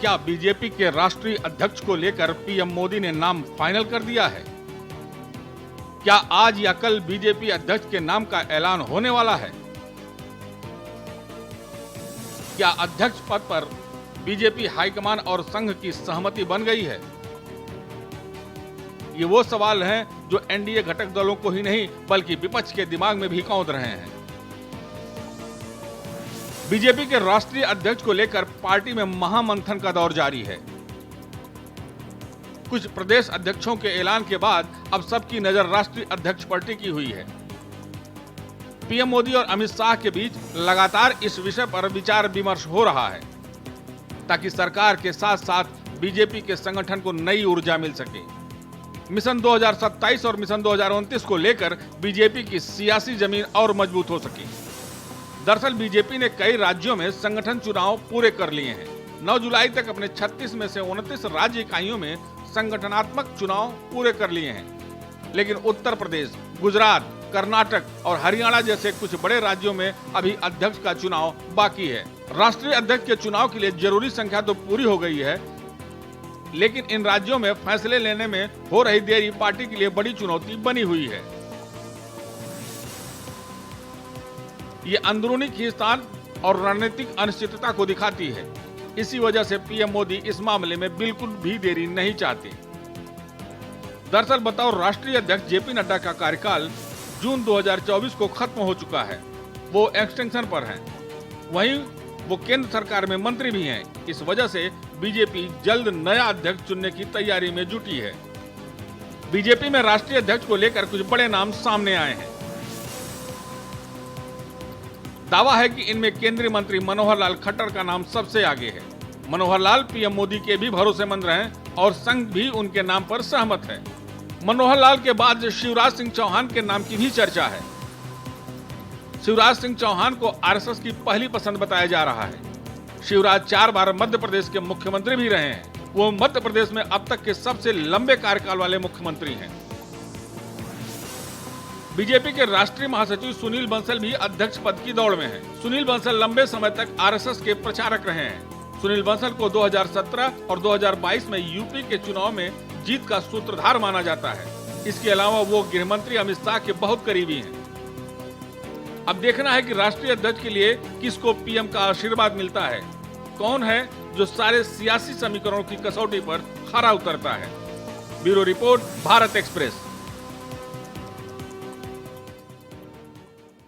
क्या बीजेपी के राष्ट्रीय अध्यक्ष को लेकर पीएम मोदी ने नाम फाइनल कर दिया है? क्या आज या कल बीजेपी अध्यक्ष के नाम का ऐलान होने वाला है? क्या अध्यक्ष पद पर बीजेपी हाईकमान और संघ की सहमति बन गई है? ये वो सवाल हैं जो एनडीए घटक दलों को ही नहीं बल्कि विपक्ष के दिमाग में भी कौंध रहे हैं। बीजेपी के राष्ट्रीय अध्यक्ष को लेकर पार्टी में महामंथन का दौर जारी है। कुछ प्रदेश अध्यक्षों के ऐलान के बाद अब सबकी नजर राष्ट्रीय अध्यक्ष पर टिकी हुई है। पीएम मोदी और अमित शाह के बीच लगातार इस विषय पर विचार विमर्श हो रहा है ताकि सरकार के साथ साथ बीजेपी के संगठन को नई ऊर्जा मिल सके। मिशन 2027 और मिशन 2029 को लेकर बीजेपी की सियासी जमीन और मजबूत हो सके। दरअसल बीजेपी ने कई राज्यों में संगठन चुनाव पूरे कर लिए हैं। 9 जुलाई तक अपने 36 में से 29 राज्य इकाइयों में संगठनात्मक चुनाव पूरे कर लिए हैं। लेकिन उत्तर प्रदेश, गुजरात, कर्नाटक और हरियाणा जैसे कुछ बड़े राज्यों में अभी अध्यक्ष का चुनाव बाकी है। राष्ट्रीय अध्यक्ष के चुनाव के लिए जरूरी संख्या तो पूरी हो गई है, लेकिन इन राज्यों में फैसले लेने में हो रही देरी पार्टी के लिए बड़ी चुनौती बनी हुई है। ये अंदरूनी खींचतान और रणनीतिक अनिश्चितता को दिखाती है। इसी वजह से पीएम मोदी इस मामले में बिल्कुल भी देरी नहीं चाहते। दरअसल बतौर राष्ट्रीय अध्यक्ष जेपी नड्डा का कार्यकाल जून 2024 को खत्म हो चुका है। वो एक्सटेंशन पर हैं। वहीं वो केंद्र सरकार में मंत्री भी हैं। इस वजह से बीजेपी जल्द नया अध्यक्ष चुनने की तैयारी में जुटी है। बीजेपी में राष्ट्रीय अध्यक्ष को लेकर कुछ बड़े नाम सामने आए हैं। दावा है कि इनमें केंद्रीय मंत्री मनोहर लाल खट्टर का नाम सबसे आगे है। मनोहर लाल पीएम मोदी के भी भरोसेमंद रहे और संघ भी उनके नाम पर सहमत है। मनोहर लाल के बाद शिवराज सिंह चौहान के नाम की भी चर्चा है। शिवराज सिंह चौहान को आरएसएस की पहली पसंद बताया जा रहा है। शिवराज 4 बार मध्य प्रदेश के मुख्यमंत्री भी रहे हैं। वो मध्य प्रदेश में अब तक के सबसे लंबे कार्यकाल वाले मुख्यमंत्री हैं। बीजेपी के राष्ट्रीय महासचिव सुनील बंसल भी अध्यक्ष पद की दौड़ में हैं। सुनील बंसल लंबे समय तक आरएसएस के प्रचारक रहे हैं। सुनील बंसल को 2017 और 2022 में यूपी के चुनाव में जीत का सूत्रधार माना जाता है। इसके अलावा वो गृह मंत्री अमित शाह के बहुत करीबी हैं। अब देखना है कि राष्ट्रीय अध्यक्ष के लिए किसको पीएम का आशीर्वाद मिलता है। कौन है जो सारे सियासी समीकरणों की कसौटी पर खरा उतरता है। Bureau report, Bharat express.